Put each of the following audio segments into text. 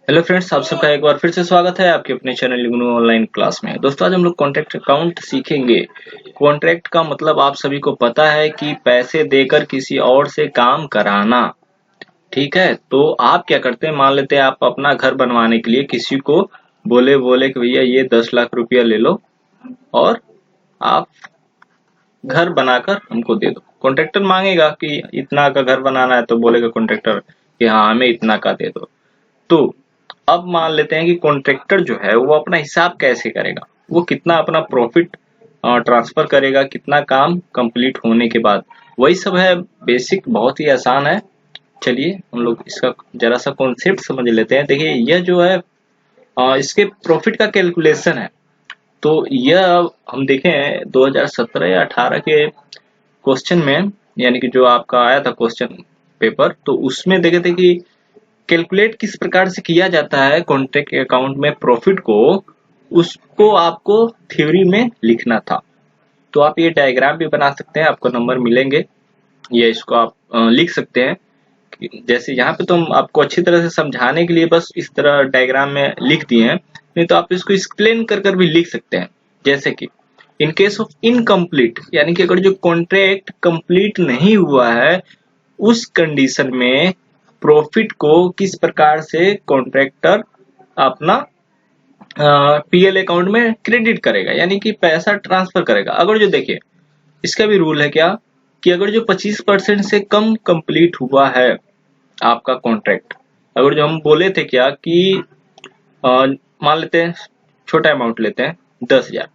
Hello friends, आप सबका एक बार फिर से स्वागत है आपके अपने चैनल लिग्नो ऑनलाइन क्लास में। दोस्तों, आज हम लोग कॉन्ट्रैक्ट अकाउंट सीखेंगे। कॉन्ट्रैक्ट का मतलब आप सभी को पता है कि पैसे देकर किसी और से काम कराना। ठीक है, तो आप क्या करते हैं, मान लेते हैं आप अपना घर बनवाने के लिए किसी को बोले बोले कि भैया ये 10 लाख रुपया ले लो और आप घर बनाकर हमको दे दो। कॉन्ट्रैक्टर मांगेगा कि इतना का घर बनाना है, तो बोलेगा कॉन्ट्रैक्टर कि हाँ हमें इतना का दे दो। तो अब मान लेते हैं कि कॉन्ट्रैक्टर जो है वो अपना हिसाब कैसे करेगा, वो कितना अपना प्रॉफिट ट्रांसफर करेगा कितना काम कंप्लीट होने के बाद। वही सब है, बेसिक बहुत ही आसान है। चलिए हम लोग इसका जरा सा कॉन्सेप्ट समझ लेते हैं। देखिए यह जो है इसके प्रॉफिट का कैलकुलेशन है। तो यह हम देखें 2017 या 18 के क्वेश्चन में, यानी कि जो आपका आया था क्वेश्चन पेपर, तो उसमें देखे थे कि कैलकुलेट किस प्रकार से किया जाता है कॉन्ट्रैक्ट अकाउंट में प्रॉफिट को, उसको आपको थ्योरी में लिखना था। तो आप ये डायग्राम भी बना सकते हैं, आपको नंबर मिलेंगे, ये इसको आप लिख सकते हैं। जैसे यहाँ पे तो हम आपको अच्छी तरह से समझाने के लिए बस इस तरह डायग्राम में लिख दिए हैं, नहीं तो आप इसको एक्सप्लेन कर कर भी लिख सकते हैं। जैसे कि इन केस ऑफ इनकम्प्लीट, यानी कि अगर जो कॉन्ट्रैक्ट कंप्लीट नहीं हुआ है उस कंडीशन में प्रॉफिट को किस प्रकार से कॉन्ट्रैक्टर अपना पीएल अकाउंट में क्रेडिट करेगा, यानी कि पैसा ट्रांसफर करेगा। अगर जो देखिए इसका भी रूल है क्या, कि अगर जो 25% से कम कंप्लीट हुआ है आपका कॉन्ट्रैक्ट, अगर जो हम बोले थे क्या कि मान लेते हैं छोटा अमाउंट लेते हैं 10,000,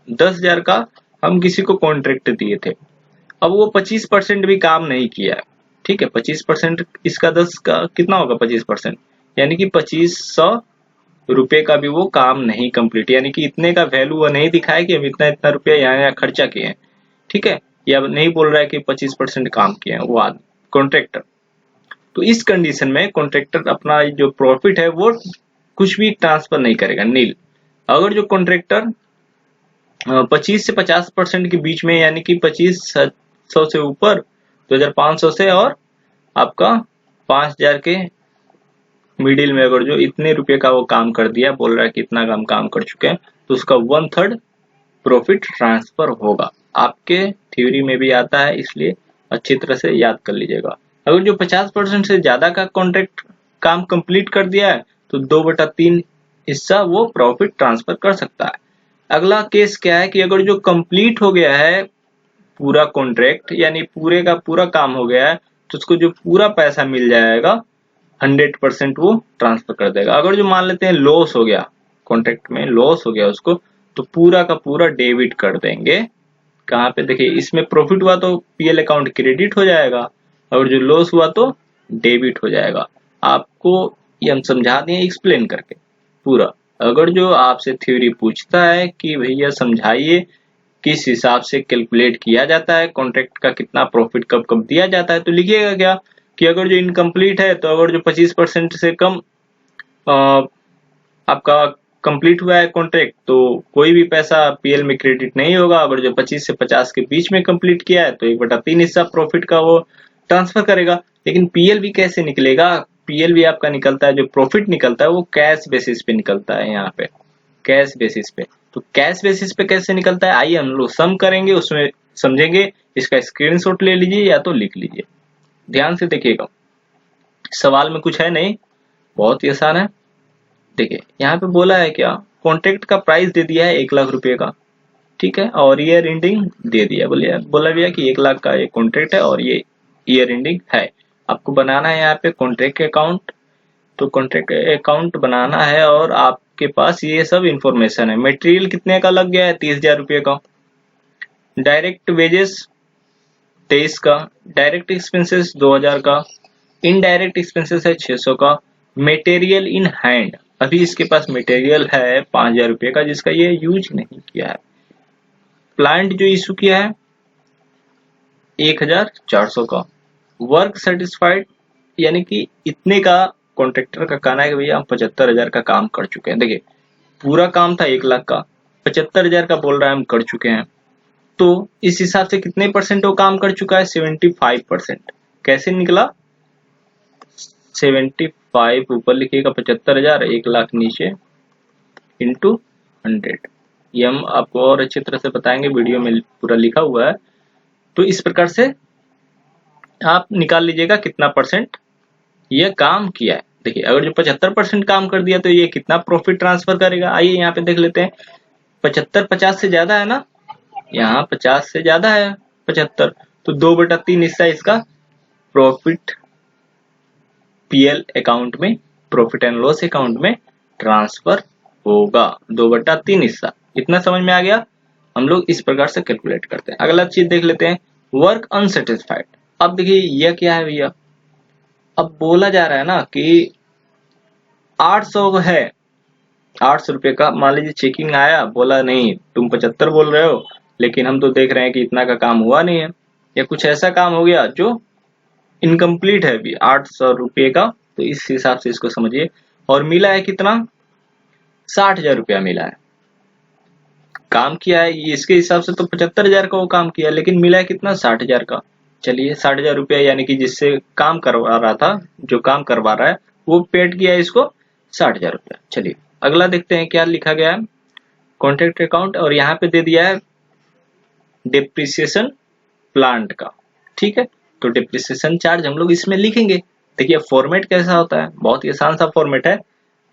10,000 का हम किसी को कॉन्ट्रैक्ट दिए थे। अब वो 25% भी काम नहीं किया है। ठीक है, 25% इसका 10 का कितना होगा, 25%, यानी कि 2500 रुपए का भी वो काम नहीं कंप्लीट, यानी कि इतने का वैल्यू वो नहीं दिखाया कि हम इतना इतना रुपया यहाँ यहाँ खर्चा किए हैं। ठीक है, या नहीं बोल रहा है कि 25% काम किए हैं वो आदमी कॉन्ट्रैक्टर। तो इस कंडीशन में कॉन्ट्रैक्टर अपना जो प्रॉफिट है वो कुछ भी ट्रांसफर नहीं करेगा, नील। अगर जो कॉन्ट्रैक्टर 25 से 50% के बीच में, यानी कि 2500 से ऊपर, 2500 से और आपका 5,000 के मिडिल में, अगर जो इतने रुपए का वो काम कर दिया, बोल रहा है कि इतना काम कर चुके हैं, तो उसका 1/3 प्रॉफिट ट्रांसफर होगा। आपके थ्योरी में भी आता है, इसलिए अच्छी तरह से याद कर लीजिएगा। अगर जो 50% से ज्यादा का कॉन्ट्रैक्ट काम कंप्लीट कर दिया है, तो 2/3 हिस्सा वो प्रॉफिट ट्रांसफर कर सकता है। अगला केस क्या है कि अगर जो कंप्लीट हो गया है पूरा कॉन्ट्रैक्ट, यानी पूरे का पूरा काम हो गया है, तो उसको जो पूरा पैसा मिल जाएगा 100% वो ट्रांसफर कर देगा। अगर जो मान लेते हैं लॉस हो गया, कॉन्ट्रैक्ट में लॉस हो गया उसको, तो पूरा का पूरा डेबिट कर देंगे। कहाँ पे देखिए, इसमें प्रॉफिट हुआ तो पीएल अकाउंट क्रेडिट हो जाएगा, और जो लॉस हुआ तो डेबिट हो जाएगा। आपको ये हम समझा दिए एक्सप्लेन करके पूरा। अगर जो आपसे थ्योरी पूछता है कि भैया समझाइए किस हिसाब से कैलकुलेट किया जाता है कॉन्ट्रैक्ट का, कितना प्रॉफिट कब कब दिया जाता है, तो लिखिएगा क्या कि अगर जो इनकम्प्लीट है, तो अगर जो 25% से कम आपका कंप्लीट हुआ है कॉन्ट्रैक्ट, तो कोई भी पैसा पीएल में क्रेडिट नहीं होगा। अगर जो 25 से 50 के बीच में कंप्लीट किया है, तो 1/3 हिस्सा प्रॉफिट का वो ट्रांसफर करेगा। लेकिन पीएल भी कैसे निकलेगा, पीएल भी आपका निकलता है, जो प्रॉफिट निकलता है वो कैश बेसिस पे निकलता है। यहाँ पे कैश बेसिस पे, तो कैश बेसिस पे कैसे निकलता है, आइए हम लोग सम करेंगे, उसमें समझेंगे। इसका स्क्रीनशॉट ले लीजिए या तो लिख लीजिए, ध्यान से देखिएगा। सवाल में कुछ है नहीं, बहुत ही आसान है। देखिए यहाँ पे बोला है क्या, कॉन्ट्रैक्ट का प्राइस दे दिया है 1 लाख रुपए का। ठीक है, और ईयर एंडिंग दे दिया, बोला भैया कि 1 लाख का ये कॉन्ट्रैक्ट है और ये ईयर एंडिंग है। आपको बनाना है यहाँ पे कॉन्ट्रैक्ट अकाउंट, तो कॉन्ट्रैक्ट अकाउंट बनाना है और आपके पास ये सब इंफॉर्मेशन है। मटेरियल कितने का लग गया है, 30,000 रुपये का। डायरेक्ट वेजेस 23 का, डायरेक्ट एक्सपेंसेस 2,000 का, इनडायरेक्ट एक्सपेंसेस है 600 का। मटेरियल इन हैंड, अभी इसके पास मटेरियल है 5,000 रुपये का, जिसका ये यूज नहीं किया है। प्लांट जो इशू किया है 1,400 का। वर्क सेटिस्फाइड, यानी कि इतने का कॉन्ट्रैक्टर का कहना है कि भैया हम 75,000 का काम कर चुके हैं। देखिए पूरा काम था 1 लाख का, 75,000 का बोल रहा है हम कर चुके हैं, तो इस हिसाब से कितने परसेंट वो काम कर चुका है, 75%। कैसे निकला, 75 ऊपर लिखिएगा, 75,000, 1,00,000 नीचे, इंटू 100। ये हम आपको और अच्छी तरह से बताएंगे, वीडियो में पूरा लिखा हुआ है। तो इस प्रकार से आप निकाल लीजिएगा कितना परसेंट ये काम किया है। देखिए अगर जो 75% काम कर दिया तो ये कितना प्रॉफिट ट्रांसफर करेगा, आइए यहाँ पे देख लेते हैं। 75 50 से ज्यादा है ना, यहाँ 50 से ज्यादा है 75, तो 2/3 हिस्सा इसका प्रॉफिट पीएल अकाउंट में, प्रॉफिट एंड लॉस अकाउंट में ट्रांसफर होगा। 2/3 हिस्सा, इतना समझ में आ गया। हम लोग इस प्रकार से कैलकुलेट करते हैं। अगला चीज देख लेते हैं, वर्क अनसेटिस्फाइड। अब देखिए यह क्या है भैया, अब बोला जा रहा है ना कि 800 है, 800 रुपये का मान लीजिए चेकिंग आया, बोला नहीं तुम 75 बोल रहे हो, लेकिन हम तो देख रहे हैं कि इतना का काम हुआ नहीं है, या कुछ ऐसा काम हो गया जो इनकम्प्लीट है अभी 800 रुपये का, तो इस हिसाब से इसको समझिए। और मिला है कितना, 60,000 रुपया मिला है। काम किया है इसके हिसाब से तो 75,000 का वो काम किया, लेकिन मिला है कितना, 60,000 का। चलिए 60,000 रुपया, यानी कि जिससे काम करवा रहा था, जो काम करवा रहा है वो पेड किया है इसको 60,000 रुपया। चलिए अगला देखते हैं क्या लिखा गया है, कॉन्ट्रैक्ट अकाउंट, और यहाँ पे दे दिया है डिप्रिसिएशन प्लांट का। ठीक है, तो डिप्रिसिएशन चार्ज हम लोग इसमें लिखेंगे। देखिए फॉर्मेट कैसा होता है, बहुत ही आसान सा फॉर्मेट है,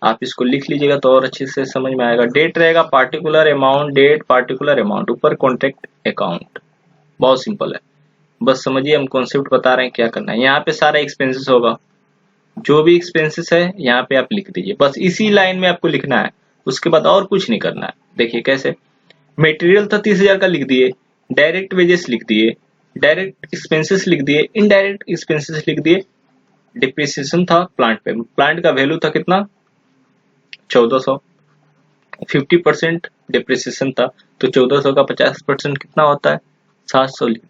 आप इसको लिख लीजिएगा तो और अच्छे से समझ में आएगा। डेट रहेगा particular amount, date particular amount, ऊपर कॉन्ट्रैक्ट अकाउंट। बहुत सिंपल है, बस समझिए हम कॉन्सेप्ट बता रहे हैं क्या करना है। यहाँ पे सारा एक्सपेंसेस होगा, जो भी एक्सपेंसेस है यहाँ पे आप लिख दीजिए, बस इसी लाइन में आपको लिखना है, उसके बाद और कुछ नहीं करना है। देखिए कैसे, मटेरियल था 30,000 का, लिख दिए, डायरेक्ट वेजेस लिख दिए, डायरेक्ट एक्सपेंसेस लिख दिए, इनडायरेक्ट एक्सपेंसेस लिख दिए। डिप्रिसिएशन था प्लांट पे, प्लांट का वैल्यू था कितना, 1400, 50% डिप्रिसिएशन था, तो 1400 का 50% कितना होता है, 700 लिख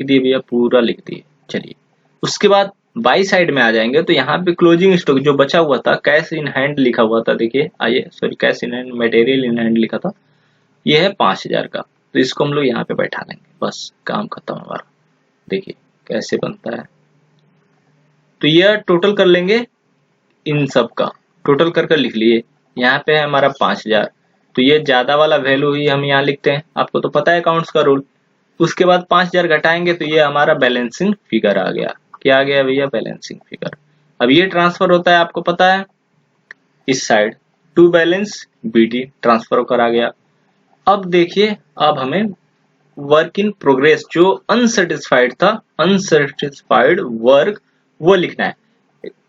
दिए भैया, पूरा लिख दिए। चलिए उसके बाद बाई साइड में आ जाएंगे, तो यहाँ पे क्लोजिंग स्टॉक जो बचा हुआ था, कैश इन हैंड लिखा हुआ था, देखिए आइए, sorry cash in hand, material in hand लिखा था, ये है 5,000 का, तो इसको हम लोग यहाँ पे बैठा लेंगे, बस काम खत्म हमारा। देखिए कैसे बनता है, तो यह टोटल कर लेंगे, इन सब का टोटल कर लिख लिए। यहाँ पे है हमारा 5,000, तो ये ज्यादा वाला वैल्यू ही हम यहाँ लिखते हैं, आपको तो पता है अकाउंट्स का रूल। उसके बाद 5,000 घटाएंगे तो ये हमारा बैलेंसिंग फिगर आ गया। क्या आ गया भैया, बैलेंसिंग फिगर। अब ये ट्रांसफर होता है, आपको पता है, इस side to balance BT transfer होकर आ गया। अब देखिए, अब हमें वर्क इन प्रोग्रेस जो अनसेटिस्फाइड था, अनसेटिस्फाइड वर्क, वो लिखना है।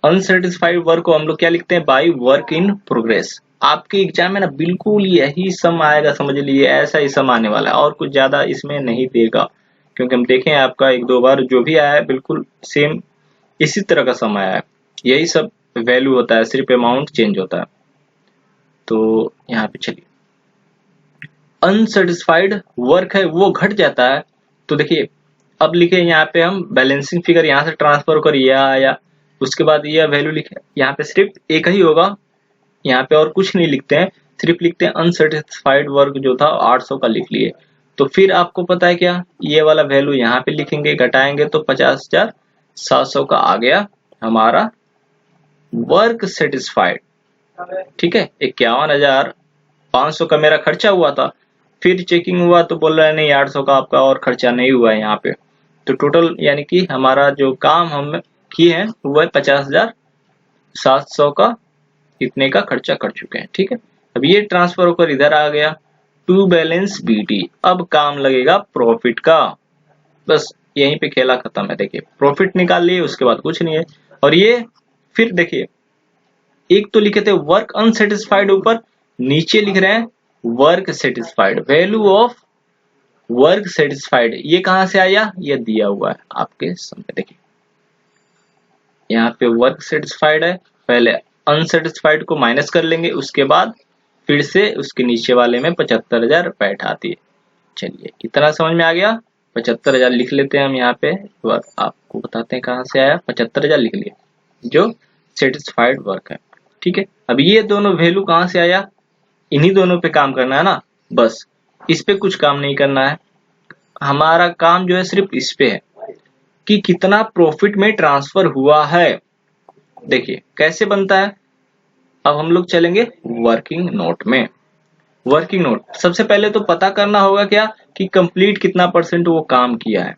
अनसेटिस्फाइड वर्क को हम लोग क्या लिखते हैं, बाई वर्क इन प्रोग्रेस। आपके एग्जाम में ना बिल्कुल यही सम आएगा, समझ लीजिए ऐसा ही सम आने वाला है, और कुछ ज्यादा इसमें नहीं देगा, क्योंकि हम देखें आपका 1-2 बार जो भी आया है बिल्कुल सेम इसी तरह का सम आया है, यही सब वैल्यू होता है, सिर्फ अमाउंट चेंज होता है। तो यहाँ पे चलिए, अनसेटिस्फाइड वर्क है वो घट जाता है, तो देखिए अब लिखे यहाँ पे हम बैलेंसिंग फिगर, यहाँ से ट्रांसफर कर ये आया, उसके बाद ये वैल्यू लिखे, यहाँ पे सिर्फ एक ही होगा, यहाँ पे और कुछ नहीं लिखते हैं, सिर्फ लिखते हैं अनसेटिस्फाइड वर्क जो था 800 का लिख लिए। तो फिर आपको पता है क्या, ये वाला वैल्यू यहाँ पे लिखेंगे, घटाएंगे तो 50,700 का आ गया हमारा वर्क सेटिस्फाइड। ठीक है, 51,500 का मेरा खर्चा हुआ था, फिर चेकिंग हुआ तो बोल रहा है नहीं 800 का आपका और खर्चा नहीं हुआ है यहाँ पे, तो टोटल यानी कि हमारा जो काम हम किए हैं वो है 50,700 का, इतने का खर्चा कर चुके हैं। ठीक है, अब ये ट्रांसफर होकर इधर आ गया टू बैलेंस बीटी, अब काम लगेगा प्रॉफिट का, बस यहीं पे खेला खत्म है। देखिए प्रॉफिट निकाल लिए, उसके बाद कुछ नहीं है। और ये फिर देखिए, एक तो लिखे थे वर्क अनसेटिस्फाइड ऊपर, नीचे लिख रहे हैं work satisfied, value of work satisfied, ये कहां से आया, ये दिया हुआ है आपके सामने। देखिए यहाँ पे वर्क सेटिस्फाइड है, पहले अनसेटिस्फाइड को माइनस कर लेंगे, उसके बाद फिर से उसके नीचे वाले में 75,000 बैठा दिए। चलिए इतना समझ में आ गया, 75,000 लिख लेते हैं हम यहाँ पे, आपको बताते हैं कहाँ से आया, 75,000 लिख लिए जो सेटिस्फाइड वर्क है। ठीक है, अब ये दोनों वैल्यू कहाँ से आया, इन्हीं दोनों पे काम करना है ना, बस इस पे कुछ काम नहीं करना है, हमारा काम जो है सिर्फ इस पे है कि कितना प्रॉफिट में ट्रांसफर हुआ है। देखिए कैसे बनता है। अब हम लोग चलेंगे वर्किंग नोट में। वर्किंग नोट सबसे पहले तो पता करना होगा क्या कि कंप्लीट कितना परसेंट वो काम किया है।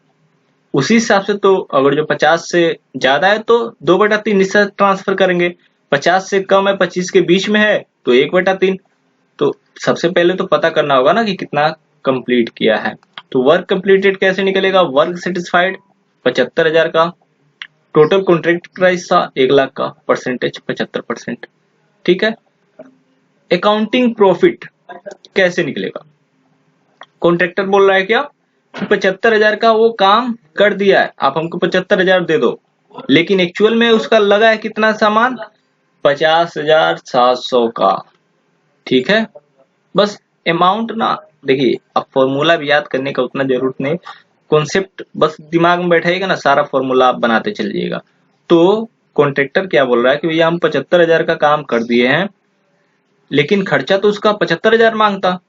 उसी हिसाब से तो अगर जो 50 से ज्यादा है तो 2/3 हिस्सा ट्रांसफर करेंगे, 50 से कम है 25 के बीच में है तो 1/3। तो सबसे पहले तो पता करना होगा ना कि कितना कंप्लीट किया है। तो वर्क कंप्लीटेड कैसे निकलेगा, वर्क सेटिस्फाइड 75,000 का, टोटल कॉन्ट्रैक्ट प्राइस था 1 लाख का, परसेंटेज 75%। ठीक है। अकाउंटिंग प्रॉफिट कैसे निकलेगा, कॉन्ट्रैक्टर बोल रहा है क्या 75,000 का वो काम कर दिया है, आप हमको 75,000 दे दो, लेकिन एक्चुअल में उसका लगा है कितना सामान 50,700 का। ठीक है। बस अमाउंट ना, देखिए अब फॉर्मूला भी याद करने का उतना जरूरत नहीं, कॉन्सेप्ट बस दिमाग में बैठेगा ना, सारा फॉर्मूला आप बनाते चलिएगा। तो कॉन्ट्रैक्टर क्या बोल रहा है कि भैया हम 75,000 का काम कर दिए हैं, लेकिन खर्चा तो उसका 75,000 मांगता,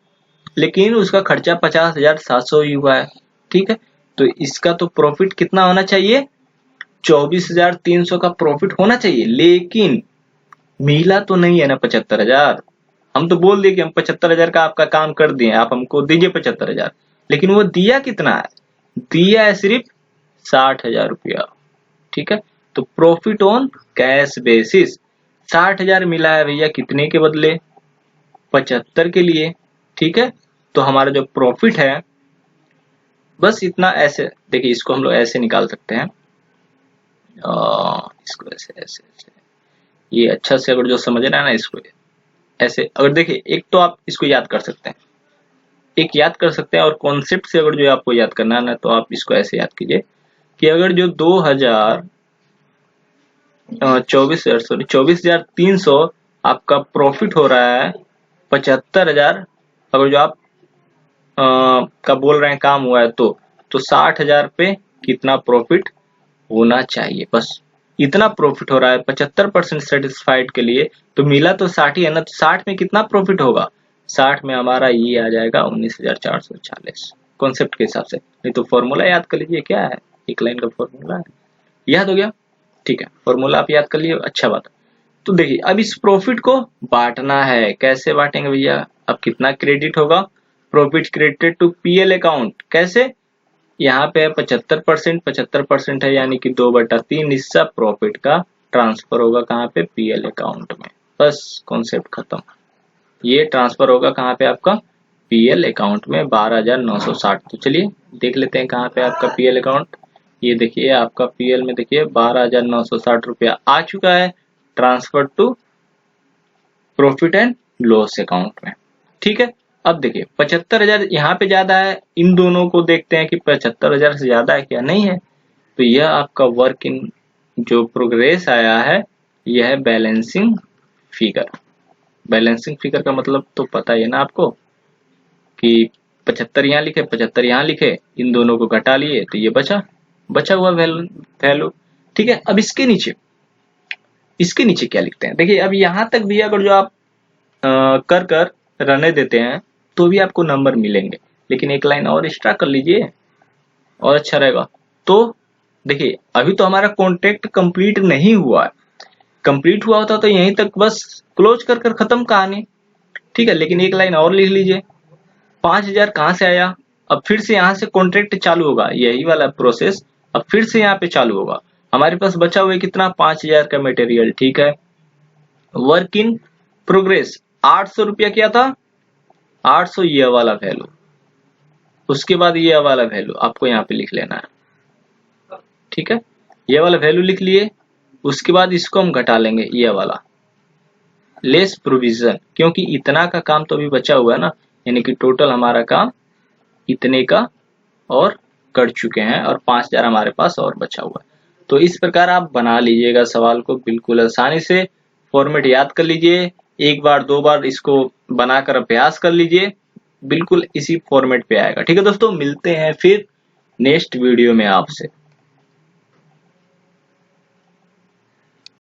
लेकिन उसका खर्चा 50,700 ही हुआ है। ठीक है। तो इसका तो प्रॉफिट कितना होना चाहिए, 24,300 का प्रॉफिट होना चाहिए, लेकिन मिला तो नहीं है ना 75,000। हम तो बोल दिए कि हम 75,000 का आपका काम कर दिए, आप हमको दीजिए 75,000, लेकिन वो दिया कितना है, दिया है सिर्फ 60,000 रुपया। ठीक है। तो प्रॉफिट ऑन कैश बेसिस 60,000 मिला है भैया, कितने के बदले 75 के लिए। ठीक है। तो हमारा जो प्रॉफिट है बस इतना, ऐसे देखिए इसको हम लोग ऐसे निकाल सकते हैं, इसको ऐसे ऐसे ऐसे, ये अच्छा से अगर जो समझ रहा है ना इसको ऐसे, अगर देखिए एक तो आप इसको याद कर सकते हैं, एक याद कर सकते हैं, और कॉन्सेप्ट से अगर जो आपको याद करना है ना तो आप इसको ऐसे याद कीजिए कि अगर जो 24,300 आपका प्रॉफिट हो रहा है, 75,000 अगर जो आप का बोल रहे हैं काम हुआ है तो 60,000 पे कितना प्रॉफिट होना चाहिए, बस इतना प्रॉफिट हो रहा है 75% सेटिस्फाइड के लिए, तो मिला तो 60 ही है ना, तो 60 में कितना प्रॉफिट होगा, 60 में हमारा ये आ जाएगा 19,440 कॉन्सेप्ट के हिसाब से। नहीं तो फॉर्मूला याद कर लीजिए, क्या है, एक लाइन का फॉर्मूला है, याद हो गया। ठीक है, फॉर्मूला आप याद कर लिए, अच्छा बात है। तो देखिए अब इस प्रॉफिट को बांटना है, कैसे बांटेंगे भैया, अब कितना क्रेडिट होगा, profit credited to PL account, कैसे, यहाँ पे 75%, 75% है यानी कि 2/3 हिस्सा प्रॉफिट का ट्रांसफर होगा कहाँ पे, पीएल अकाउंट में, बस कॉन्सेप्ट खत्म। ये ट्रांसफर होगा कहाँ पे आपका, पीएल अकाउंट में 12,960। तो चलिए देख लेते हैं कहाँ पे आपका पीएल अकाउंट, ये देखिए आपका पीएल में देखिए 12,960 रुपया आ चुका है, transfer to profit and loss account में। ठीक है। अब देखिए 75,000 यहाँ पे ज्यादा है, इन दोनों को देखते हैं कि 75,000 से ज्यादा है क्या, नहीं है। तो यह आपका वर्क इन जो प्रोग्रेस आया है, यह है बैलेंसिंग फिगर। बैलेंसिंग फिगर का मतलब तो पता ही है ना आपको कि 75 यहाँ लिखे 75 यहाँ लिखे, इन दोनों को घटा लिए तो ये बचा हुआ वैल्यू। ठीक है। अब इसके नीचे क्या लिखते हैं, देखिए अब यहाँ तक भी अगर जो आप कर रहने देते हैं तो भी आपको नंबर मिलेंगे, लेकिन एक लाइन और एक्स्ट्रा कर लीजिए और अच्छा रहेगा। तो देखिए अभी तो हमारा कॉन्ट्रैक्ट कंप्लीट नहीं हुआ है, कंप्लीट हुआ होता तो यहीं तक बस क्लोज कर खत्म कहानी। ठीक है, लेकिन एक लाइन और लिख लीजिए, 5,000 कहाँ से आया, अब फिर से यहाँ से कॉन्ट्रैक्ट चालू होगा, यही वाला प्रोसेस अब फिर से यहाँ पे चालू होगा। हमारे पास बचा हुआ है कितना, 5,000 का मटेरियल। ठीक है। वर्क इन प्रोग्रेस 800 रुपया क्या था, 800 ये वाला वैल्यू, उसके बाद ये वाला वैल्यू आपको यहाँ पे लिख लेना है। ठीक है, ये वाला वैल्यू लिख लिए, उसके बाद इसको हम घटा लेंगे, ये वाला लेस प्रोविजन, क्योंकि इतना का काम तो अभी बचा हुआ है ना, यानी कि टोटल हमारा काम इतने का और कर चुके हैं, और 5,000 हमारे पास और बचा हुआ है। तो इस प्रकार आप बना लीजिएगा सवाल को बिल्कुल आसानी से, फॉर्मेट याद कर लीजिए, एक बार दो बार इसको बनाकर अभ्यास कर लीजिए, बिल्कुल इसी फॉर्मेट पे आएगा। ठीक है दोस्तों, मिलते हैं फिर नेक्स्ट वीडियो में आपसे।